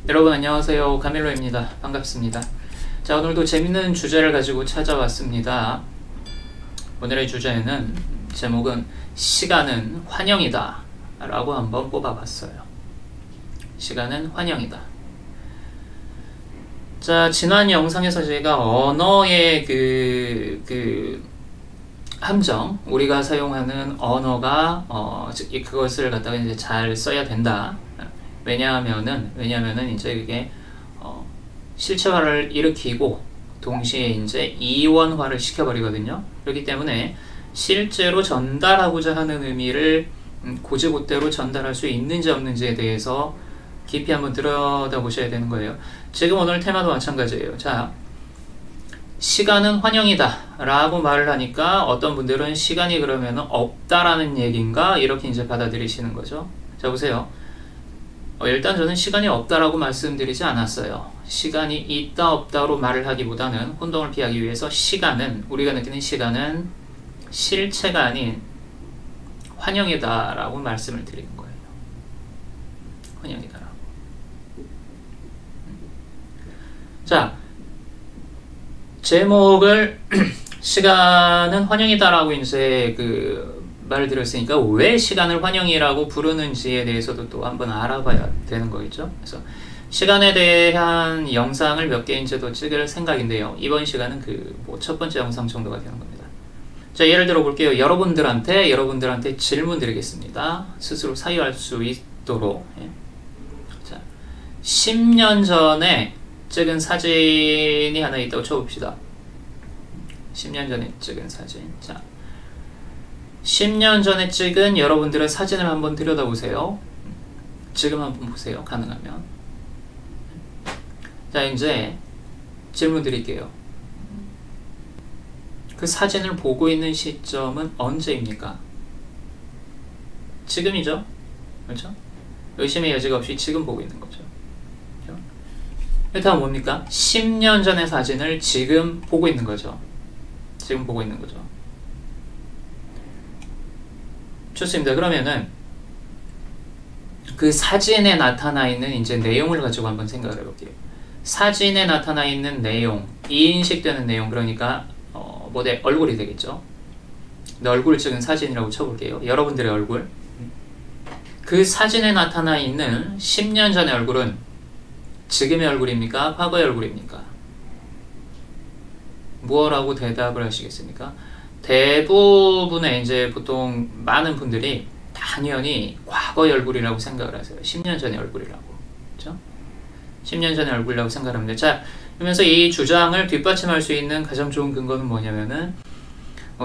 여러분 안녕하세요. 카밀로입니다. 반갑습니다. 자, 오늘도 재밌는 주제를 가지고 찾아왔습니다. 오늘의 주제는 제목은 시간은 환영이다 라고 한번 뽑아봤어요. 시간은 환영이다. 자, 지난 영상에서 제가 언어의 함정, 우리가 사용하는 언어가 그것을 갖다가 이제 잘 써야 된다. 왜냐하면은 이제 이게 실체화를 일으키고 동시에 이제 이원화를 시켜버리거든요. 그렇기 때문에 실제로 전달하고자 하는 의미를 곧이곧대로 전달할 수 있는지 없는지에 대해서 깊이 한번 들여다보셔야 되는 거예요. 지금 오늘 테마도 마찬가지예요. 자, 시간은 환영이다 라고 말을 하니까 어떤 분들은 시간이 그러면 없다라는 얘기인가 이렇게 이제 받아들이시는 거죠. 자, 보세요. 일단 저는 시간이 없다라고 말씀드리지 않았어요. 시간이 있다 없다로 말을 하기보다는 혼동을 피하기 위해서 시간은, 우리가 느끼는 시간은 실체가 아닌 환영이다 라고 말씀을 드리는 거예요. 환영이다 라고. 자, 제목을 시간은 환영이다 라고 이제 말을 드렸으니까 왜 시간을 환영이라고 부르는지에 대해서도 또 한번 알아봐야 되는 거겠죠. 그래서 시간에 대한 영상을 몇 개 이제 더 찍을 생각인데요. 이번 시간은 첫 번째 영상 정도가 되는 겁니다. 자, 예를 들어 볼게요. 여러분들한테 질문 드리겠습니다. 스스로 사유할 수 있도록. 자, 10년 전에 찍은 사진이 하나 있다고 쳐봅시다. 10년 전에 찍은 사진. 자, 10년 전에 찍은 여러분들의 사진을 한번 들여다보세요. 지금 한번 보세요. 가능하면. 자, 이제 질문 드릴게요. 그 사진을 보고 있는 시점은 언제입니까? 지금이죠? 그렇죠? 의심의 여지가 없이 지금 보고 있는 거죠. 그렇죠? 일단 뭡니까? 10년 전의 사진을 지금 보고 있는 거죠. 지금 보고 있는 거죠. 좋습니다. 그러면은 그 사진에 나타나 있는 이제 내용을 가지고 한번 생각을 해볼게요. 사진에 나타나 있는 내용, 이인식되는 내용, 그러니까 내 얼굴이 되겠죠. 내 얼굴을 찍은 사진이라고 쳐볼게요. 여러분들의 얼굴. 그 사진에 나타나 있는 10년 전의 얼굴은 지금의 얼굴입니까? 과거의 얼굴입니까? 뭐라고 대답을 하시겠습니까? 대부분의 이제 보통 많은 분들이 당연히 과거의 얼굴이라고 생각을 하세요. 10년 전의 얼굴이라고. 그렇죠? 10년 전의 얼굴이라고 생각합니다. 자, 그러면서 이 주장을 뒷받침할 수 있는 가장 좋은 근거는 뭐냐면은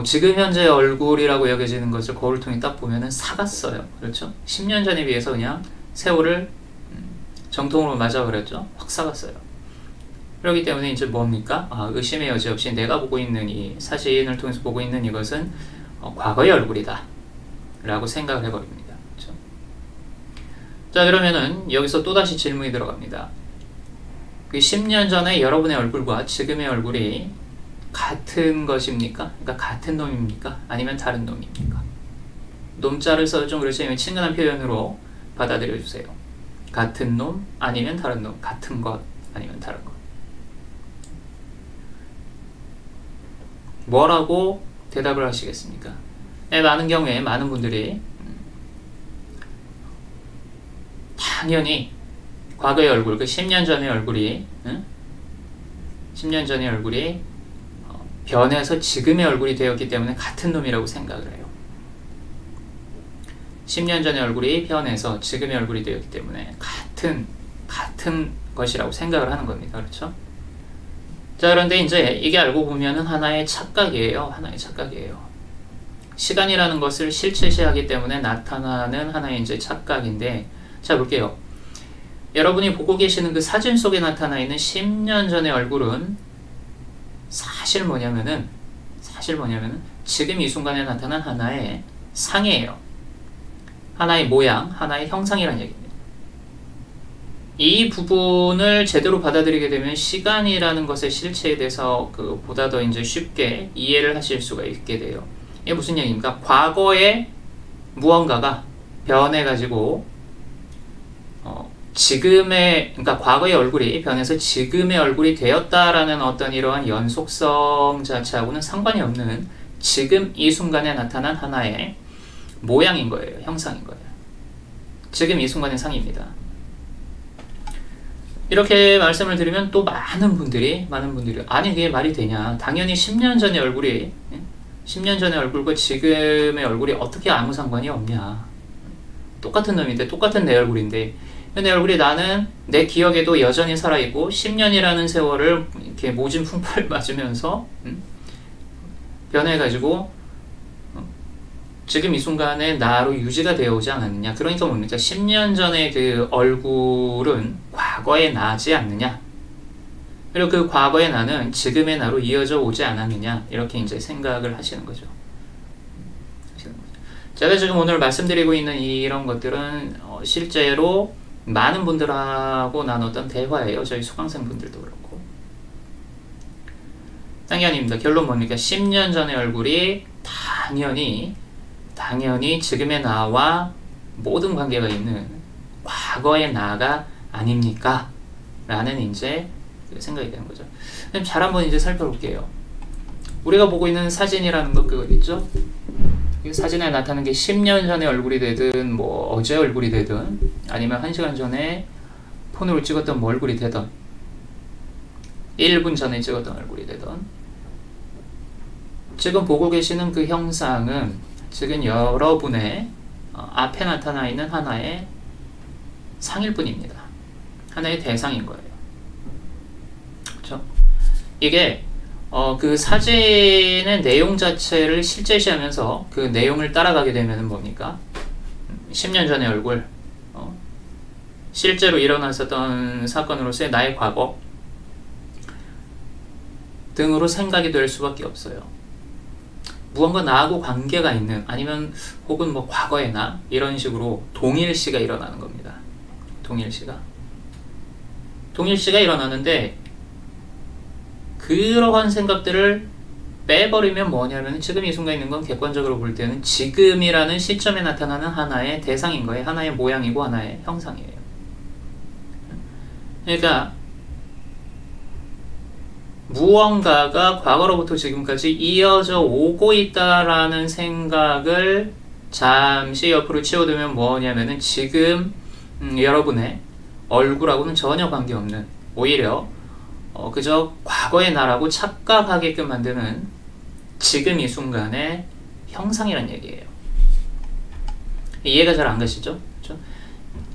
지금 현재의 얼굴이라고 여겨지는 것을 거울을 통해 딱 보면은 사갔어요. 그렇죠? 10년 전에 비해서 그냥 세월을 정통으로 맞아버렸죠. 확 사갔어요. 그렇기 때문에 이제 뭡니까? 의심의 여지 없이 내가 보고 있는 이 사진을 통해서 보고 있는 이것은 과거의 얼굴이다 라고 생각을 해버립니다. 그렇죠? 자, 그러면은 여기서 또다시 질문이 들어갑니다. 그 10년 전에 여러분의 얼굴과 지금의 얼굴이 같은 것입니까? 그러니까 같은 놈입니까? 아니면 다른 놈입니까? 놈자를 써서 좀 그렇지 친근한 표현으로 받아들여 주세요. 같은 놈 아니면 다른 놈, 같은 것 아니면 다른 것. 뭐라고 대답을 하시겠습니까? 네, 많은 경우에 많은 분들이 당연히 과거의 얼굴, 그 10년 전의 얼굴이 10년 전의 얼굴이 변해서 지금의 얼굴이 되었기 때문에 같은 놈이라고 생각을 해요. 10년 전의 얼굴이 변해서 지금의 얼굴이 되었기 때문에 같은 것이라고 생각을 하는 겁니다. 그렇죠? 자, 그런데 이제 이게 알고 보면은 하나의 착각이에요. 하나의 착각이에요. 시간이라는 것을 실체시하기 때문에 나타나는 하나의 이제 착각인데, 자, 볼게요. 여러분이 보고 계시는 그 사진 속에 나타나 있는 10년 전의 얼굴은 사실 뭐냐면은 지금 이 순간에 나타난 하나의 상이에요. 하나의 모양, 하나의 형상이라는 얘기입니다. 이 부분을 제대로 받아들이게 되면 시간이라는 것의 실체에 대해서 보다 더 이제 쉽게 이해를 하실 수가 있게 돼요. 이게 무슨 얘기입니까? 과거에 무언가가 변해가지고 지금의, 그러니까 과거의 얼굴이 변해서 지금의 얼굴이 되었다라는 어떤 이러한 연속성 자체하고는 상관이 없는 지금 이 순간에 나타난 하나의 모양인 거예요. 형상인 거예요. 지금 이 순간의 상입니다. 이렇게 말씀을 드리면 또 많은 분들이 아니 그게 말이 되냐, 당연히 10년 전의 얼굴이 10년 전의 얼굴과 지금의 얼굴이 어떻게 아무 상관이 없냐, 똑같은 놈인데, 똑같은 내 얼굴인데, 내 얼굴이 나는 내 기억에도 여전히 살아있고 10년이라는 세월을 이렇게 모진 풍파를 맞으면서 변해가지고 지금 이 순간에 나로 유지가 되어 오지 않았느냐. 그러니까 뭡니까? 10년 전의 그 얼굴은 과거의 나지 않느냐, 그리고 그 과거의 나는 지금의 나로 이어져 오지 않았느냐, 이렇게 이제 생각을 하시는 거죠. 제가 지금 오늘 말씀드리고 있는 이런 것들은 실제로 많은 분들하고 나눴던 대화예요. 저희 수강생 분들도 그렇고. 당연히입니다. 결론 뭡니까? 10년 전의 얼굴이 당연히 지금의 나와 모든 관계가 있는 과거의 나가 아닙니까? 라는 이제 생각이 되는 거죠. 잘 한번 이제 살펴볼게요. 우리가 보고 있는 사진이라는 것, 그거 있죠? 이 사진에 나타나는 게 10년 전의 얼굴이 되든 뭐 어제 얼굴이 되든 아니면 1시간 전에 폰으로 찍었던 뭐 얼굴이 되든 1분 전에 찍었던 얼굴이 되든, 지금 보고 계시는 그 형상은 지금 여러분의 앞에 나타나 있는 하나의 상일 뿐입니다. 하나의 대상인 거예요. 그렇죠? 이게 그 사진의 내용 자체를 실제시하면서 그 내용을 따라가게 되면 뭡니까? 10년 전의 얼굴, 실제로 일어났었던 사건으로서의 나의 과거 등으로 생각이 될 수밖에 없어요. 무언가 나하고 관계가 있는, 아니면 혹은 뭐 과거의 나, 이런 식으로 동일시가 일어나는 겁니다. 동일시가 일어나는데, 그러한 생각들을 빼버리면 뭐냐면 지금 이 순간에 있는 건 객관적으로 볼 때는 지금이라는 시점에 나타나는 하나의 대상인 거예요. 하나의 모양이고 하나의 형상이에요. 그러니까 무언가가 과거로부터 지금까지 이어져 오고 있다라는 생각을 잠시 옆으로 치워두면 뭐냐면은 지금 여러분의 얼굴하고는 전혀 관계없는, 오히려 그저 과거의 나라고 착각하게끔 만드는 지금 이 순간의 형상이란 얘기예요. 이해가 잘 안 가시죠? 그렇죠?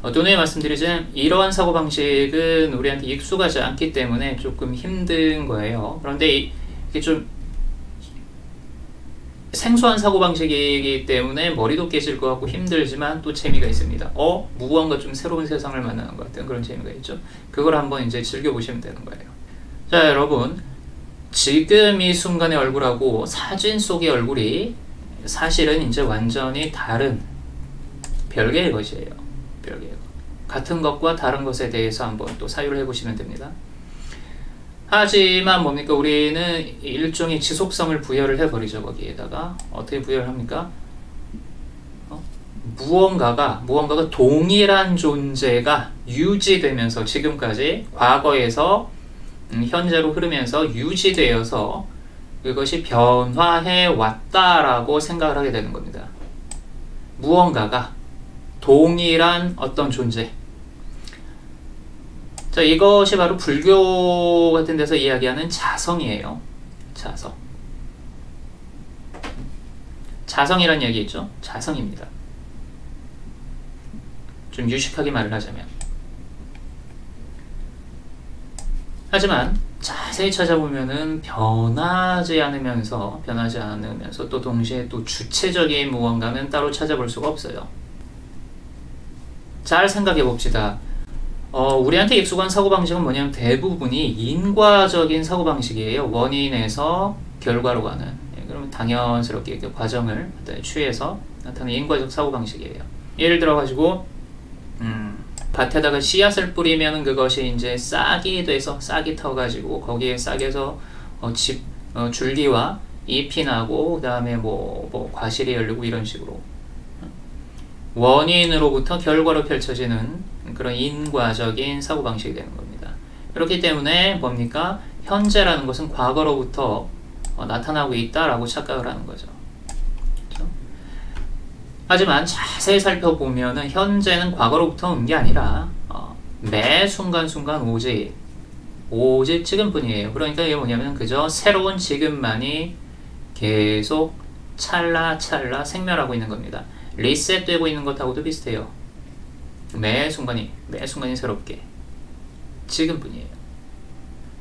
누누이 말씀드리지만 이러한 사고방식은 우리한테 익숙하지 않기 때문에 조금 힘든 거예요. 그런데 이게 좀 생소한 사고방식이기 때문에 머리도 깨질 것 같고 힘들지만 또 재미가 있습니다. 무언가 좀 새로운 세상을 만나는 것 같은 그런 재미가 있죠. 그걸 한번 이제 즐겨보시면 되는 거예요. 자, 여러분, 지금 이 순간의 얼굴하고 사진 속의 얼굴이 사실은 이제 완전히 다른 별개의 것이에요. 별개의 것. 같은 것과 다른 것에 대해서 한번 또 사유를 해보시면 됩니다. 하지만 뭡니까? 우리는 일종의 지속성을 부여를 해버리죠. 거기에다가 어떻게 부여를 합니까? 무언가가 동일한 존재가 유지되면서 지금까지 과거에서 현재로 흐르면서 유지되어서 그것이 변화해 왔다라고 생각을 하게 되는 겁니다. 무언가가 동일한 어떤 존재. 자, 이것이 바로 불교 같은 데서 이야기하는 자성이에요. 자성. 자성이란 얘기 있죠? 자성입니다. 좀 유식하게 말을 하자면. 하지만 자세히 찾아보면은 변하지 않으면서 또 동시에 또 주체적인 무언가는 따로 찾아볼 수가 없어요. 잘 생각해 봅시다. 우리한테 익숙한 사고방식은 뭐냐면 대부분이 인과적인 사고방식이에요. 원인에서 결과로 가는. 그러면 당연스럽게 그 과정을 취해서 나타나는 인과적 사고방식이에요. 예를 들어가지고 밭에다가 씨앗을 뿌리면 그것이 이제 싹이 돼서 싹이 터가지고 거기에 싹에서 줄기와 잎이 나고 그 다음에 뭐 과실이 열리고 이런 식으로 원인으로부터 결과로 펼쳐지는 그런 인과적인 사고방식이 되는 겁니다. 그렇기 때문에 뭡니까? 현재라는 것은 과거로부터 나타나고 있다라고 착각을 하는 거죠. 그렇죠? 하지만 자세히 살펴보면은 현재는 과거로부터 온 게 아니라 매 순간순간 오직 지금뿐이에요. 그러니까 이게 뭐냐면 그저 새로운 지금만이 계속 찰나찰나 생멸하고 있는 겁니다. 리셋되고 있는 것하고도 비슷해요. 매 순간이 새롭게 지금뿐이에요.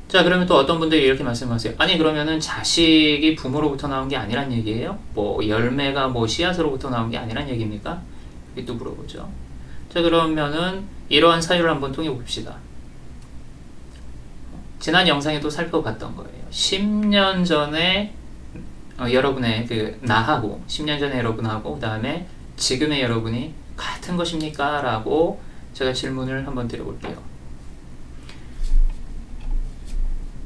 자, 그러면 또 어떤 분들이 이렇게 말씀하세요. 아니 그러면은 자식이 부모로부터 나온 게 아니란 얘기예요? 뭐 열매가 뭐 씨앗으로부터 나온 게 아니란 얘기입니까? 이렇게 또 물어보죠. 자, 그러면은 이러한 사유를 한번 통해 봅시다. 지난 영상에도 살펴봤던 거예요. 10년 전에 여러분의 나하고 10년 전에 여러분하고 그 다음에 지금의 여러분이 같은 것입니까? 라고 제가 질문을 한번 드려볼게요.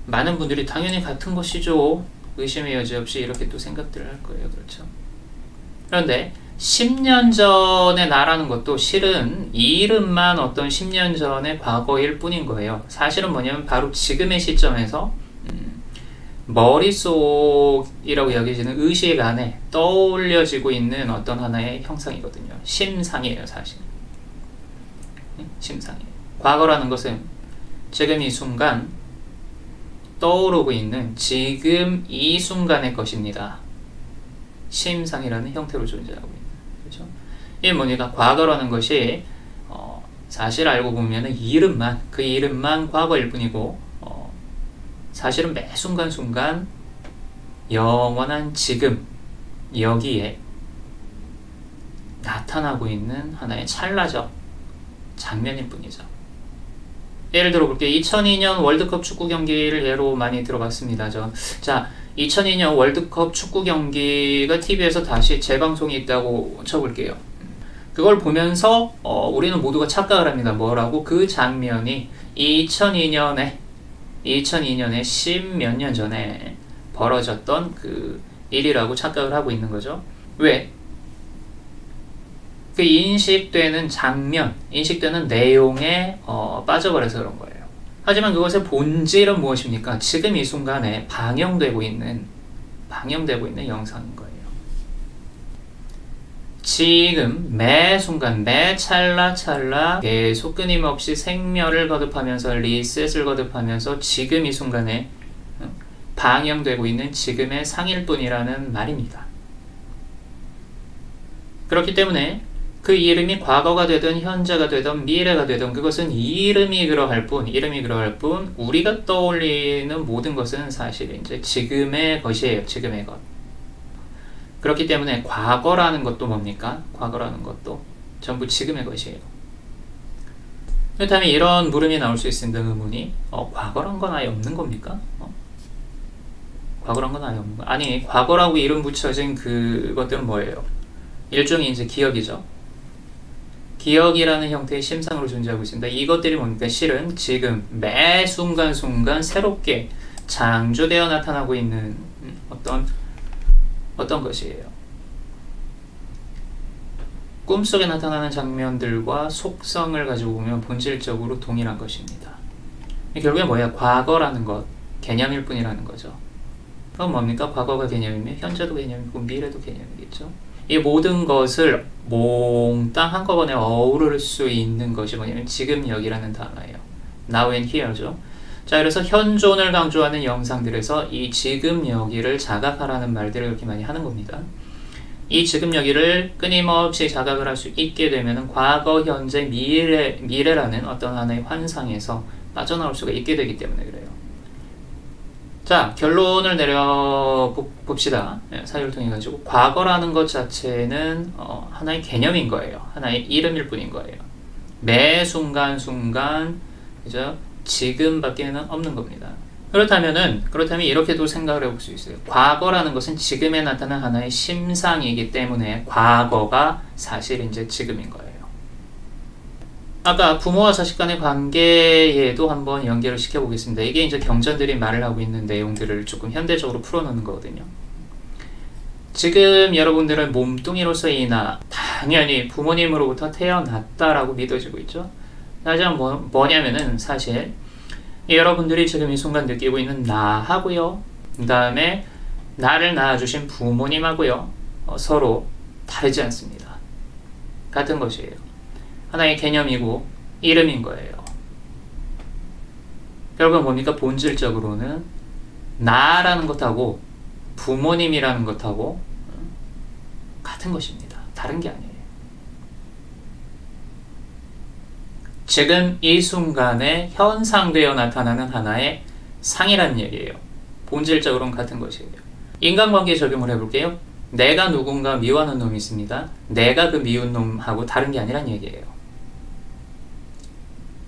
많은 분들이 당연히 같은 것이죠. 의심의 여지 없이 이렇게 또 생각들을 할 거예요. 그렇죠? 그런데 10년 전의 나라는 것도 실은 이름만 어떤 10년 전의 과거일 뿐인 거예요. 사실은 뭐냐면 바로 지금의 시점에서 머릿속이라고 여겨지는 의식 안에 떠올려지고 있는 어떤 하나의 형상이거든요. 심상이에요, 사실. 심상이에요. 과거라는 것은 지금 이 순간 떠오르고 있는 지금 이 순간의 것입니다. 심상이라는 형태로 존재하고 있는. 그렇죠? 이게 뭐니까 과거라는 것이 사실 알고 보면은 그 이름만 과거일 뿐이고 사실은 매 순간순간 영원한 지금 여기에 나타나고 있는 하나의 찰나적 장면일 뿐이죠. 예를 들어 볼게요. 2002년 월드컵 축구 경기를 예로 많이 들어봤습니다. 자, 2002년 월드컵 축구 경기가 TV에서 다시 재방송이 있다고 쳐볼게요. 그걸 보면서 우리는 모두가 착각을 합니다. 뭐라고? 그 장면이 2002년에 10몇 년 전에 벌어졌던 그 일이라고 착각을 하고 있는 거죠. 왜? 그 인식되는 장면, 인식되는 내용에 빠져버려서 그런 거예요. 하지만 그것의 본질은 무엇입니까? 지금 이 순간에 방영되고 있는 영상인 거예요. 지금 매 순간 매 찰나찰나 계속 끊임없이 생멸을 거듭하면서 리셋을 거듭하면서 지금 이 순간에 방영되고 있는 지금의 상일 뿐이라는 말입니다. 그렇기 때문에 그 이름이 과거가 되든 현재가 되든 미래가 되든 그것은 이름이 그러할 뿐 우리가 떠올리는 모든 것은 사실 이제 지금의 것이에요. 지금의 것. 그렇기 때문에 과거라는 것도 뭡니까? 과거라는 것도 전부 지금의 것이에요. 그렇다면 이런 물음이 나올 수 있습니다. 의문이 과거란 건 아예 없는 겁니까? 과거란 건 아예 없는 거. 아니, 과거라고 이름 붙여진 그것들은 뭐예요? 일종의 이제 기억이죠. 기억이라는 형태의 심상으로 존재하고 있습니다. 이것들이 뭡니까? 실은 지금 매 순간순간 새롭게 창조되어 나타나고 있는 어떤 것이에요. 꿈속에 나타나는 장면들과 속성을 가지고 보면 본질적으로 동일한 것입니다. 결국에 뭐야? 과거라는 것, 개념일 뿐이라는 거죠. 그럼 뭡니까? 과거가 개념이면 현재도 개념이고 미래도 개념이겠죠. 이 모든 것을 몽땅 한꺼번에 어우를 수 있는 것이 뭐냐면 지금 여기라는 단어예요. Now and here죠. 자, 그래서 현존을 강조하는 영상들에서 이 지금 여기를 자각하라는 말들을 그렇게 많이 하는 겁니다. 이 지금 여기를 끊임없이 자각을 할 수 있게 되면 과거, 현재, 미래라는 어떤 하나의 환상에서 빠져나올 수가 있게 되기 때문에 그래요. 자, 결론을 내려봅시다. 사유를 통해 가지고 과거라는 것 자체는 하나의 개념인 거예요. 하나의 이름일 뿐인 거예요. 매 순간순간 그죠? 지금밖에는 없는 겁니다. 그렇다면 이렇게도 생각을 해볼 수 있어요. 과거라는 것은 지금에 나타난 하나의 심상이기 때문에 과거가 사실 이제 지금인 거예요. 아까 부모와 자식 간의 관계에도 한번 연결을 시켜보겠습니다. 이게 이제 경전들이 말을 하고 있는 내용들을 조금 현대적으로 풀어놓는 거거든요. 지금 여러분들은 몸뚱이로서이나 당연히 부모님으로부터 태어났다라고 믿어지고 있죠. 다시 한번 뭐냐면은 사실 여러분들이 지금 이 순간 느끼고 있는 나하고요, 그 다음에 나를 낳아주신 부모님하고요, 서로 다르지 않습니다. 같은 것이에요. 하나의 개념이고 이름인 거예요. 결국은 뭡니까? 본질적으로는 나라는 것하고 부모님이라는 것하고 같은 것입니다. 다른 게 아니에요. 지금 이 순간에 현상되어 나타나는 하나의 상이라는 얘기예요. 본질적으로는 같은 것이에요. 인간관계 적용을 해볼게요. 내가 누군가 미워하는 놈이 있습니다. 내가 그 미운 놈하고 다른 게 아니란 얘기예요.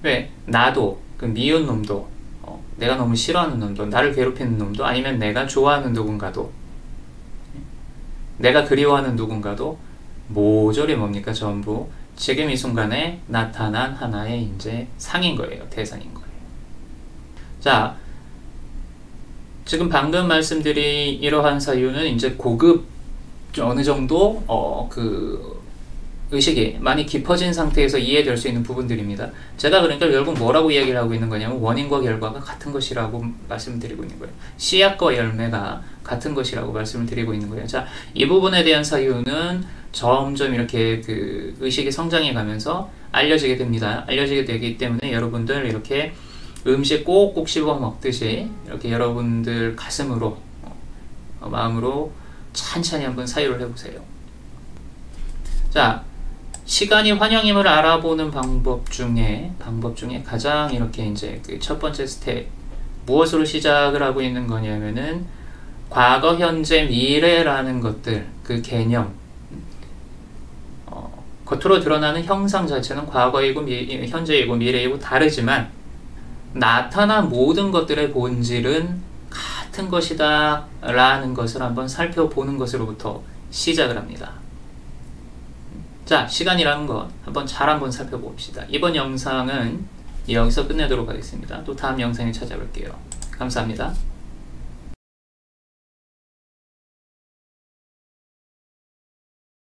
왜? 나도 그 미운 놈도, 내가 너무 싫어하는 놈도, 나를 괴롭히는 놈도, 아니면 내가 좋아하는 누군가도, 내가 그리워하는 누군가도 모조리 뭡니까? 전부 지금 이 순간에 나타난 하나의 이제 상인 거예요. 대상인 거예요. 자, 지금 방금 말씀드린 이러한 사유는 이제 고급 어느 정도 그 의식이 많이 깊어진 상태에서 이해될 수 있는 부분들입니다. 제가 그러니까 결국 뭐라고 이야기를 하고 있는 거냐면 원인과 결과가 같은 것이라고 말씀드리고 있는 거예요. 씨앗과 열매가 같은 것이라고 말씀을 드리고 있는 거예요. 자, 이 부분에 대한 사유는 점점 이렇게 그 의식이 성장해 가면서 알려지게 됩니다. 알려지게 되기 때문에 여러분들 이렇게 음식 꼭꼭 씹어 먹듯이 이렇게 여러분들 가슴으로 마음으로 찬찬히 한번 사유를 해보세요. 자, 시간이 환영임을 알아보는 방법 중에 가장 이렇게 이제 그 첫 번째 스텝, 무엇으로 시작을 하고 있는 거냐면은 과거, 현재, 미래라는 것들, 그 개념, 겉으로 드러나는 형상 자체는 과거이고 현재이고 미래이고 다르지만 나타난 모든 것들의 본질은 같은 것이다 라는 것을 한번 살펴보는 것으로부터 시작을 합니다. 자, 시간이라는 것 한번 살펴봅시다. 이번 영상은 여기서 끝내도록 하겠습니다. 또 다음 영상에 찾아뵐게요. 감사합니다.